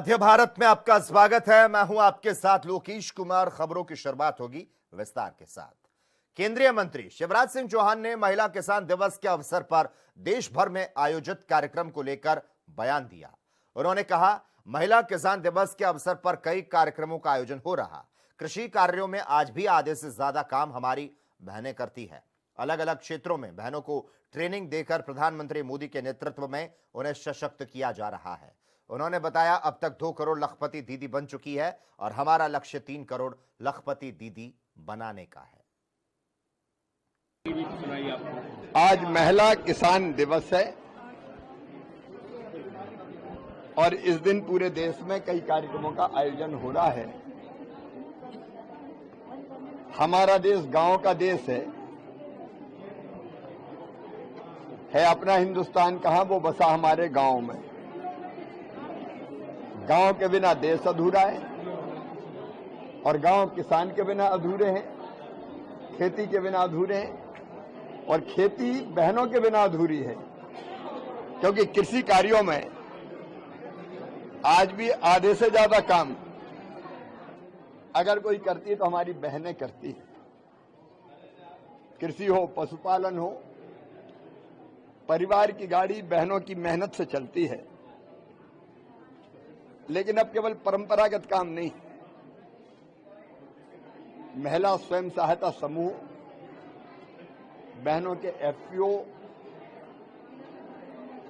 मध्य भारत में आपका स्वागत है। मैं हूं आपके साथ लोकेश कुमार। खबरों की शुरुआत होगी विस्तार के साथ। केंद्रीय मंत्री शिवराज सिंह चौहान ने महिला किसान दिवस के अवसर पर देश भर में आयोजित कार्यक्रम को लेकर बयान दिया। उन्होंने कहा, महिला किसान दिवस के अवसर पर कई कार्यक्रमों का आयोजन हो रहा। कृषि कार्यों में आज भी आधे से ज्यादा काम हमारी बहनें करती है। अलग अलग क्षेत्रों में बहनों को ट्रेनिंग देकर प्रधानमंत्री मोदी के नेतृत्व में उन्हें सशक्त किया जा रहा है। उन्होंने बताया, अब तक 2 करोड़ लखपति दीदी बन चुकी है और हमारा लक्ष्य 3 करोड़ लखपति दीदी बनाने का है। आज महिला किसान दिवस है और इस दिन पूरे देश में कई कार्यक्रमों का आयोजन हो रहा है। हमारा देश गांव का देश है अपना हिंदुस्तान कहां, वो बसा हमारे गांव में। गांव के बिना देश अधूरा है और गांव किसान के बिना अधूरे हैं, खेती के बिना अधूरे हैं और खेती बहनों के बिना अधूरी है, क्योंकि कृषि कार्यों में आज भी आधे से ज्यादा काम अगर कोई करती है तो हमारी बहनें करती है। कृषि हो, पशुपालन हो, परिवार की गाड़ी बहनों की मेहनत से चलती है। लेकिन अब केवल परंपरागत काम नहीं, महिला स्वयं सहायता समूह, बहनों के एफपीओ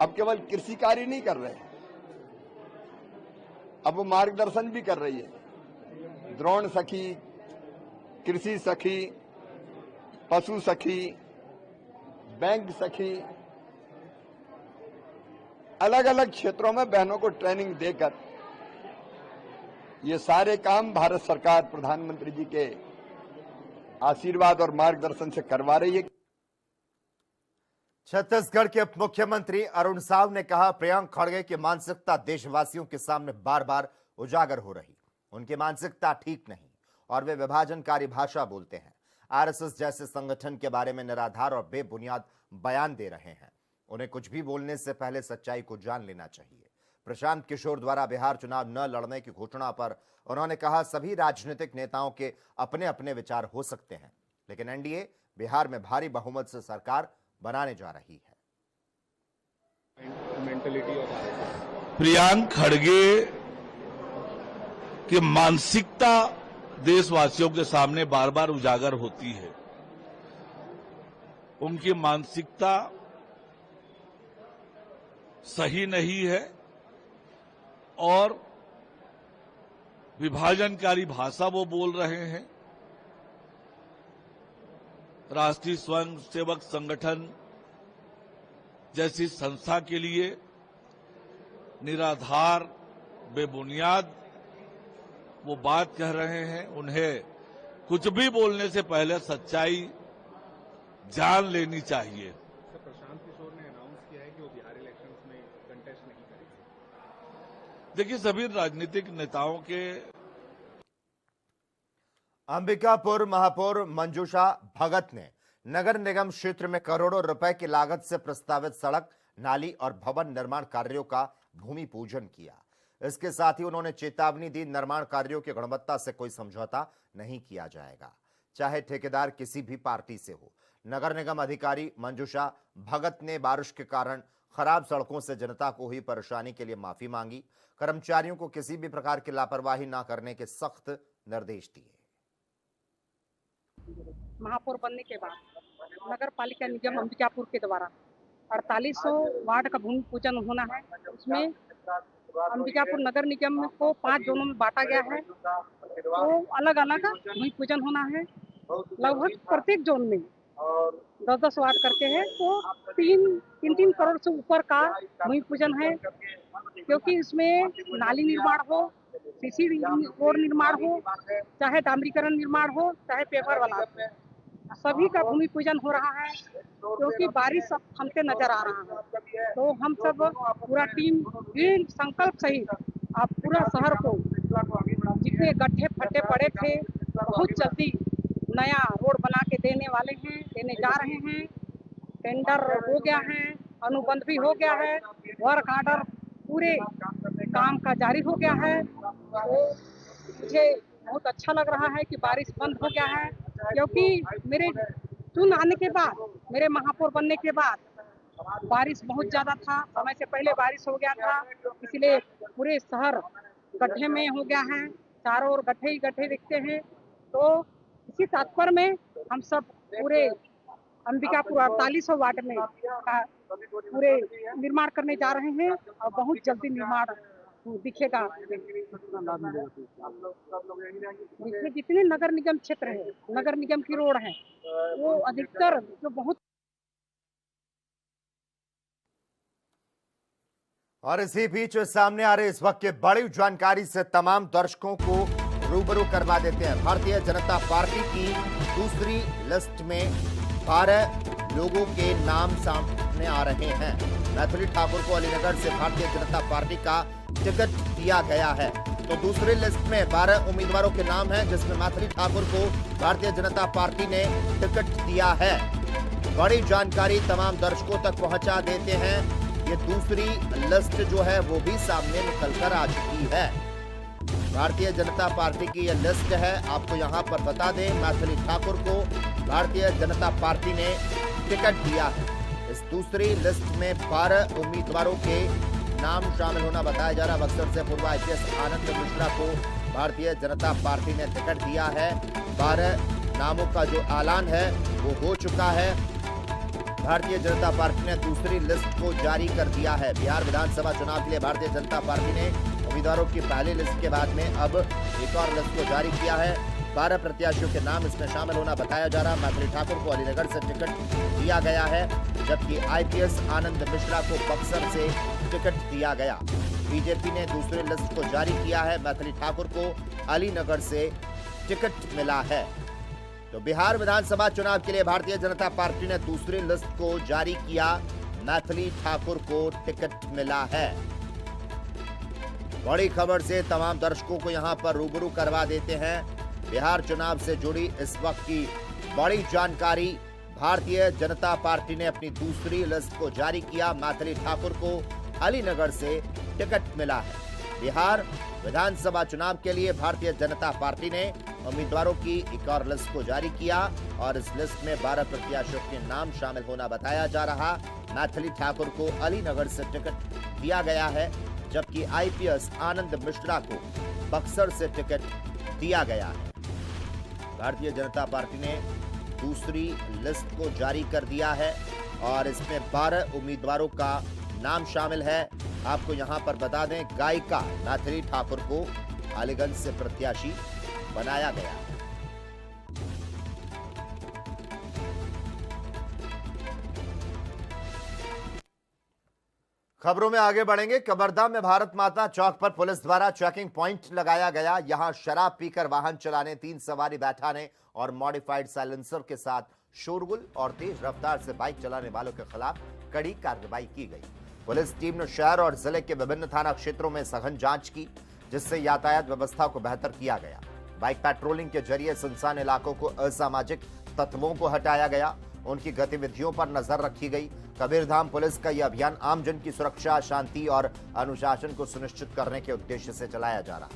अब केवल कृषि कार्य नहीं कर रहे, अब वो मार्गदर्शन भी कर रही है। द्रोण सखी, कृषि सखी, पशु सखी, बैंक सखी, अलग अलग क्षेत्रों में बहनों को ट्रेनिंग देकर ये सारे काम भारत सरकार प्रधानमंत्री जी के आशीर्वाद और मार्गदर्शन से करवा रही है। छत्तीसगढ़ के उप मुख्यमंत्री अरुण साव ने कहा, प्रियंक खड़गे की मानसिकता देशवासियों के सामने बार बार उजागर हो रही। उनकी मानसिकता ठीक नहीं और वे विभाजनकारी भाषा बोलते हैं। आरएसएस जैसे संगठन के बारे में निराधार और बेबुनियाद बयान दे रहे हैं। उन्हें कुछ भी बोलने से पहले सच्चाई को जान लेना चाहिए। प्रशांत किशोर द्वारा बिहार चुनाव न लड़ने की घोषणा पर उन्होंने कहा, सभी राजनीतिक नेताओं के अपने अपने विचार हो सकते हैं, लेकिन एनडीए बिहार में भारी बहुमत से सरकार बनाने जा रही है। प्रियंक खड़गे की मानसिकता देशवासियों के सामने बार बार उजागर होती है। उनकी मानसिकता सही नहीं है और विभाजनकारी भाषा वो बोल रहे हैं। राष्ट्रीय स्वयंसेवक संगठन जैसी संस्था के लिए निराधार बेबुनियाद वो बात कह रहे हैं। उन्हें कुछ भी बोलने से पहले सच्चाई जान लेनी चाहिए। प्रशांत किशोर ने अनाउंस किया है कि वो बिहार इलेक्शंस में कंटेस्ट नहीं करेंगे। देखिए, सभी राजनीतिक नेताओं के अंबिकापुर महापौर मंजूषा भगत ने नगर निगम क्षेत्र में करोड़ों रुपए की लागत से प्रस्तावित सड़क, नाली और भवन निर्माण कार्यों का भूमि पूजन किया। इसके साथ ही उन्होंने चेतावनी दी, निर्माण कार्यों की गुणवत्ता से कोई समझौता नहीं किया जाएगा, चाहे ठेकेदार किसी भी पार्टी से हो। नगर निगम अधिकारी मंजूषा भगत ने बारिश के कारण खराब सड़कों से जनता को हुई परेशानी के लिए माफी मांगी। कर्मचारियों को किसी भी प्रकार की लापरवाही न करने के सख्त निर्देश दिए। महापौर बनने के बाद नगर पालिका निगम अंबिकापुर के द्वारा 4800 वार्ड का भूमि पूजन होना है। उसमें अंबिकापुर नगर निगम को 5 जोनों में बांटा गया है, तो अलग अलग भूमि पूजन होना है। लगभग प्रत्येक जोन में 10-10 वार्ड करके है, तो 3 करोड़ से ऊपर का भूमि पूजन है। क्योंकि इसमें नाली निर्माण हो, सीसी रोड निर्माण हो, चाहे डामरीकरण निर्माण हो, चाहे पेपर वाला, सभी का भूमि पूजन हो रहा है। क्योंकि बारिश सब थमते नजर आ रहा है, तो हम सब पूरा टीम दृढ़ संकल्प सहित आप पूरा शहर को जितने गड्ढे फट्टे पड़े थे बहुत जल्दी नया रोड बना के देने जा रहे हैं। टेंडर हो गया है, अनुबंध भी हो गया है, वर्क ऑर्डर पूरे काम का जारी हो गया है। वो मुझे बहुत अच्छा लग रहा है कि बारिश बंद हो गया है, क्योंकि मेरे चुन आने के बाद, मेरे महापौर बनने के बाद बारिश बहुत ज़्यादा था, समय से पहले बारिश हो गया था, इसलिए पूरे शहर गड्ढे में हो गया है, चारों ओर गड्ढे ही गड्ढे दिखते हैं। तो इसी तात्पर्य में हम सब पूरे अंबिकापुर 4800 वार्ड में पूरे निर्माण करने जा रहे हैं और बहुत जल्दी निर्माण दिखेगा। जितने जितने नगर निगम क्षेत्र है, नगर निगम की रोड है, वो अधिकतर जो बहुत। और इसी बीच सामने आ रही इस वक्त की बड़ी जानकारी से तमाम दर्शकों को रूबरू करवा देते हैं। भारतीय जनता पार्टी की दूसरी लिस्ट में 12 लोगों के नाम सामने आ रहे हैं। मैथिली ठाकुर को अलीनगर से भारतीय जनता पार्टी का टिकट दिया गया है। तो दूसरी लिस्ट में 12 उम्मीदवारों के नाम हैं, जिसमें मैथिली ठाकुर को भारतीय जनता पार्टी ने टिकट दिया है। बड़ी जानकारी तमाम दर्शकों तक पहुंचा देते हैं। ये दूसरी लिस्ट जो है वो भी सामने निकलकर आ चुकी है। भारतीय जनता पार्टी की यह लिस्ट है, आपको यहां पर बता दें, मैथिली ठाकुर को भारतीय जनता पार्टी ने टिकट दिया है। इस दूसरी लिस्ट में 12 उम्मीदवारों के नाम शामिल होना बताया जा रहा है। बक्सर से पूर्व IPS आनंद मिश्रा को भारतीय जनता पार्टी ने टिकट दिया है। 12 नामों का जो ऐलान है वो हो चुका है। भारतीय जनता पार्टी ने दूसरी लिस्ट को जारी कर दिया है। बिहार विधानसभा चुनाव के लिए भारतीय जनता पार्टी ने उम्मीदवारों की पहली लिस्ट के बाद में अब एक और लिस्ट को जारी किया है। 12 प्रत्याशियों के नाम इसमें शामिल होना बताया जा रहा है। मैथिली ठाकुर को अलीनगर से टिकट दिया गया है, जबकि IPS आनंद मिश्रा को बक्सर से टिकट दिया गया। बीजेपी ने दूसरी लिस्ट को जारी किया है। मैथिली ठाकुर को अलीनगर से टिकट मिला है। तो बिहार विधानसभा चुनाव के लिए भारतीय जनता पार्टी ने दूसरी लिस्ट को जारी किया। मैथिली ठाकुर को टिकट मिला है। बड़ी खबर से तमाम दर्शकों को यहां पर रूबरू करवा देते हैं। बिहार चुनाव से जुड़ी इस वक्त की बड़ी जानकारी। भारतीय जनता पार्टी ने अपनी दूसरी लिस्ट को जारी किया। मैथिली ठाकुर को अलीनगर से टिकट मिला है। बिहार विधानसभा चुनाव के लिए भारतीय जनता पार्टी ने उम्मीदवारों की एक और लिस्ट को जारी किया और इस लिस्ट में 12 प्रत्याशियों के नाम शामिल होना बताया जा रहा। मैथिली ठाकुर को अलीनगर से टिकट दिया गया है, जबकि IPS आनंद मिश्रा को बक्सर से टिकट दिया गया है। भारतीय जनता पार्टी ने दूसरी लिस्ट को जारी कर दिया है और इसमें 12 उम्मीदवारों का नाम शामिल है। आपको यहां पर बता दें, गायिका मैथिली ठाकुर को अलीगंज से प्रत्याशी बनाया गया है। खबरों में आगे बढ़ेंगे। कबरदा में भारत माता चौक पर पुलिस द्वारा चेकिंग पॉइंट लगाया गया। यहां शराब पीकर वाहन चलाने, 3 सवारी बैठाने और मॉडिफाइड साइलेंसर के साथ शोरगुल और तेज रफ्तार से बाइक चलाने वालों के खिलाफ कड़ी कार्रवाई की गई। पुलिस टीम ने शहर और जिले के विभिन्न थाना क्षेत्रों में सघन जांच की, जिससे यातायात व्यवस्था को बेहतर किया गया। बाइक पेट्रोलिंग के जरिए सुनसान इलाकों को असामाजिक तत्वों को हटाया गया, उनकी गतिविधियों पर नजर रखी गई। कबीरधाम पुलिस का यह अभियान आमजन की सुरक्षा, शांति और अनुशासन को सुनिश्चित करने के उद्देश्य से चलाया जा रहा,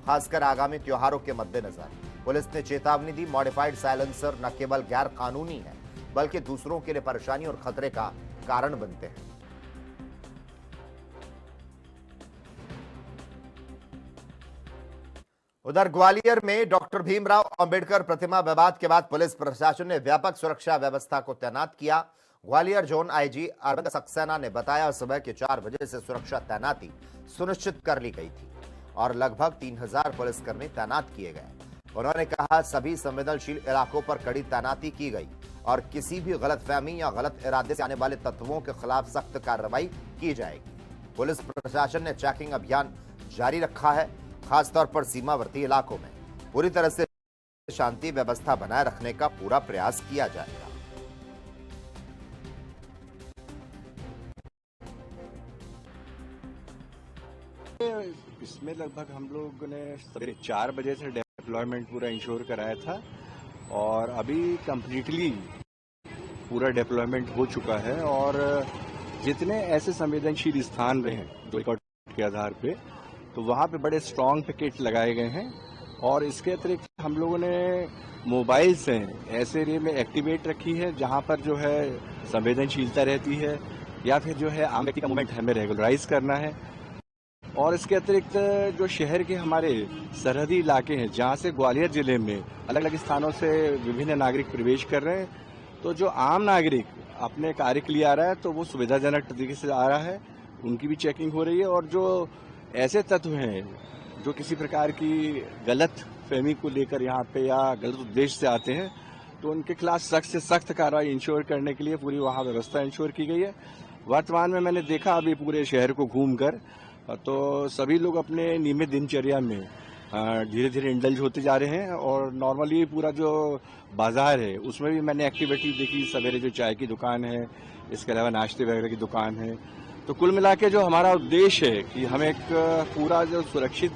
खासकर आगामी त्योहारों के मद्देनजर। पुलिस ने चेतावनी दी, मॉडिफाइड साइलेंसर न केवल गैर कानूनी है, बल्कि दूसरों के लिए परेशानी और खतरे का कारण बनते हैं। उधर ग्वालियर में डॉक्टर भीमराव अंबेडकर प्रतिमा विवाद के बाद पुलिस प्रशासन ने व्यापक सुरक्षा व्यवस्था को तैनात किया। ग्वालियर जोन IG अरविंद सक्सेना ने बताया, सुबह के 4 बजे से सुरक्षा तैनाती सुनिश्चित कर ली गई थी और लगभग 3000 पुलिसकर्मी तैनात किए गए। उन्होंने कहा, सभी संवेदनशील इलाकों पर कड़ी तैनाती की गई और किसी भी गलतफहमी या गलत इरादे से आने वाले तत्वों के खिलाफ सख्त कार्रवाई की जाएगी। पुलिस प्रशासन ने चेकिंग अभियान जारी रखा है, खासतौर पर सीमावर्ती इलाकों में पूरी तरह से शांति व्यवस्था बनाए रखने का पूरा प्रयास किया जाएगा। इसमें लगभग हम लोग ने सवेरे 4 बजे से डिप्लॉयमेंट पूरा इंश्योर कराया था और अभी कंप्लीटली पूरा डिप्लॉयमेंट हो चुका है और जितने ऐसे संवेदनशील स्थान रहे हैं जो रिकॉर्ड के आधार पे तो वहाँ पे बड़े स्ट्रॉन्ग पिकेट लगाए गए हैं। और इसके अतिरिक्त हम लोगों ने मोबाइल से ऐसे एरिया में एक्टिवेट रखी है जहाँ पर जो है संवेदनशीलता रहती है, या फिर जो है आम व्यक्ति का मूवमेंट हमें रेगुलराइज करना है। और इसके अतिरिक्त जो शहर के हमारे सरहदी इलाके हैं जहाँ से ग्वालियर जिले में अलग अलग स्थानों से विभिन्न नागरिक प्रवेश कर रहे हैं, तो जो आम नागरिक अपने कार्य के लिए आ रहा है तो वो सुविधाजनक तरीके से आ रहा है, उनकी भी चेकिंग हो रही है। और जो ऐसे तत्व हैं जो किसी प्रकार की गलत फहमी को लेकर यहाँ पे या गलत उद्देश्य से आते हैं, तो उनके खिलाफ सख्त से सख्त कार्रवाई इंश्योर करने के लिए पूरी वहाँ व्यवस्था इंश्योर की गई है। वर्तमान में मैंने देखा अभी पूरे शहर को घूमकर, तो सभी लोग अपने नियमित दिनचर्या में धीरे धीरे इंडल्ज होते जा रहे हैं। और नॉर्मली पूरा जो बाजार है उसमें भी मैंने एक्टिविटी देखी, सवेरे जो चाय की दुकान है, इसके अलावा नाश्ते वगैरह की दुकान है। तो कुल मिला के जो हमारा उद्देश्य है कि हम एक पूरा जो सुरक्षित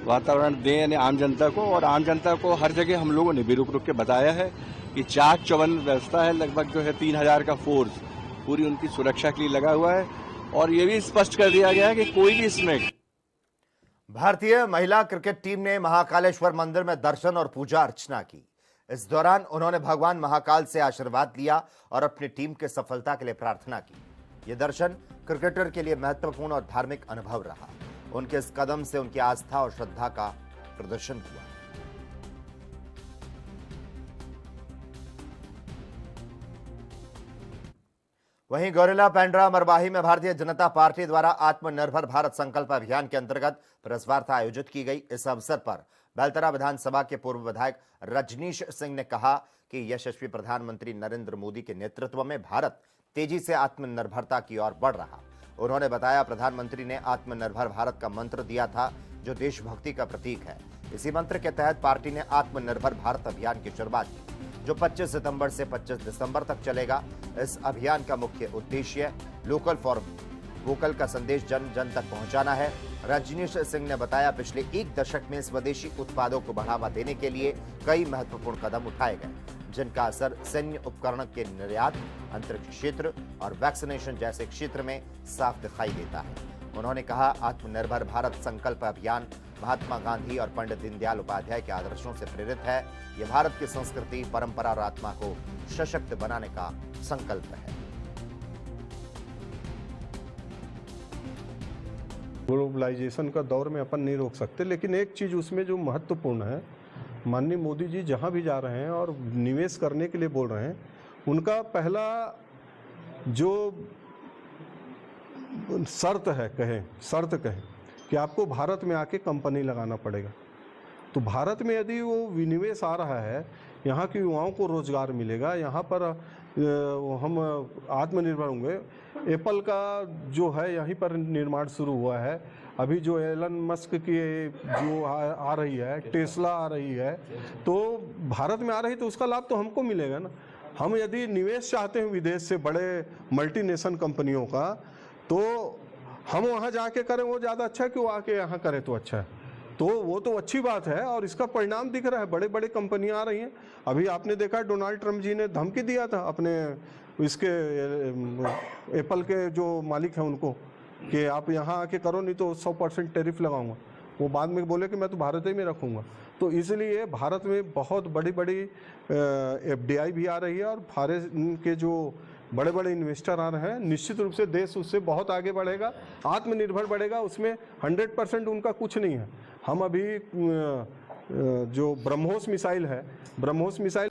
वातावरण दें यानी आम जनता को, और आम जनता को हर जगह हम लोगों ने भी रुक रुक के बताया है कि चाक चौबंद व्यवस्था है, लगभग जो है 3000 का फोर्स पूरी उनकी सुरक्षा के लिए लगा हुआ है। और ये भी स्पष्ट कर दिया गया है कि कोई भी इसमें। भारतीय महिला क्रिकेट टीम ने महाकालेश्वर मंदिर में दर्शन और पूजा अर्चना की। इस दौरान उन्होंने भगवान महाकाल से आशीर्वाद लिया और अपनी टीम के सफलता के लिए प्रार्थना की। यह दर्शन क्रिकेटर के लिए महत्वपूर्ण और धार्मिक अनुभव रहा। उनके इस कदम से उनकी आस्था और श्रद्धा का प्रदर्शन हुआ। वहीं गौरेला पेंड्रा मरवाही में भारतीय जनता पार्टी द्वारा आत्मनिर्भर भारत संकल्प अभियान के अंतर्गत प्रेस वार्ता आयोजित की गई। इस अवसर पर बेलतरा विधानसभा के पूर्व विधायक रजनीश सिंह ने कहा कि यशस्वी प्रधानमंत्री नरेंद्र मोदी के नेतृत्व में भारत तेजी से आत्मनिर्भरता की ओर बढ़ रहा। उन्होंने बताया, प्रधानमंत्री ने आत्मनिर्भर भारत का मंत्र दिया था जो देशभक्ति का प्रतीक है। इसी मंत्र के तहत पार्टी ने आत्मनिर्भर भारत अभियान की शुरुआत की जो 25 सितंबर से 25 दिसंबर तक चलेगा। इस अभियान का मुख्य उद्देश्य लोकल फॉर वोकल का संदेश जन जन तक पहुंचाना है। रजनीश सिंह ने बताया, पिछले एक दशक में स्वदेशी उत्पादों को बढ़ावा देने के लिए कई महत्वपूर्ण कदम उठाए गए, जिनका असर सैन्य उपकरण के निर्यात, अंतरिक्ष क्षेत्र और वैक्सीनेशन जैसे क्षेत्र में साफ दिखाई देता है। उन्होंने कहा, आत्मनिर्भर भारत संकल्प अभियान महात्मा गांधी और पंडित दीनदयाल उपाध्याय के आदर्शों से प्रेरित है। यह भारत की संस्कृति, परंपरा और आत्मा को सशक्त बनाने का संकल्प है। ग्लोबलाइजेशन का दौर में अपन नहीं रोक सकते, लेकिन एक चीज उसमें जो महत्वपूर्ण है, माननीय मोदी जी जहां भी जा रहे हैं और निवेश करने के लिए बोल रहे हैं, उनका पहला जो शर्त कहें कि आपको भारत में आके कंपनी लगाना पड़ेगा। तो भारत में यदि वो विनिवेश आ रहा है, यहाँ के युवाओं को रोजगार मिलेगा, यहाँ पर हम आत्मनिर्भर होंगे। एप्पल का जो है यहीं पर निर्माण शुरू हुआ है। अभी जो एलन मस्क की जो आ रही है, टेस्ला आ रही है, तो भारत में आ रही, तो उसका लाभ तो हमको मिलेगा ना। हम यदि निवेश चाहते हैं विदेश से बड़े मल्टीनेशनल कंपनियों का, तो हम वहाँ जाके करें वो ज़्यादा अच्छा है कि वो आके यहाँ करें तो अच्छा है। तो वो तो अच्छी बात है और इसका परिणाम दिख रहा है, बड़े बड़े कंपनियां आ रही हैं। अभी आपने देखा डोनाल्ड ट्रंप जी ने धमकी दिया था अपने इसके एप्पल के जो मालिक हैं उनको कि आप यहाँ आके करो, नहीं तो 100% टैरिफ लगाऊंगा। वो बाद में बोले कि मैं तो भारत ही में रखूंगा। तो इसलिए भारत में बहुत बड़ी बड़ी FDI भी आ रही है और भारत के जो बड़े बड़े इन्वेस्टर आ रहे हैं, निश्चित रूप से देश उससे बहुत आगे बढ़ेगा, आत्मनिर्भर बढ़ेगा। उसमें 100% उनका कुछ नहीं है। हम अभी जो ब्रह्मोस मिसाइल है, ब्रह्मोस मिसाइल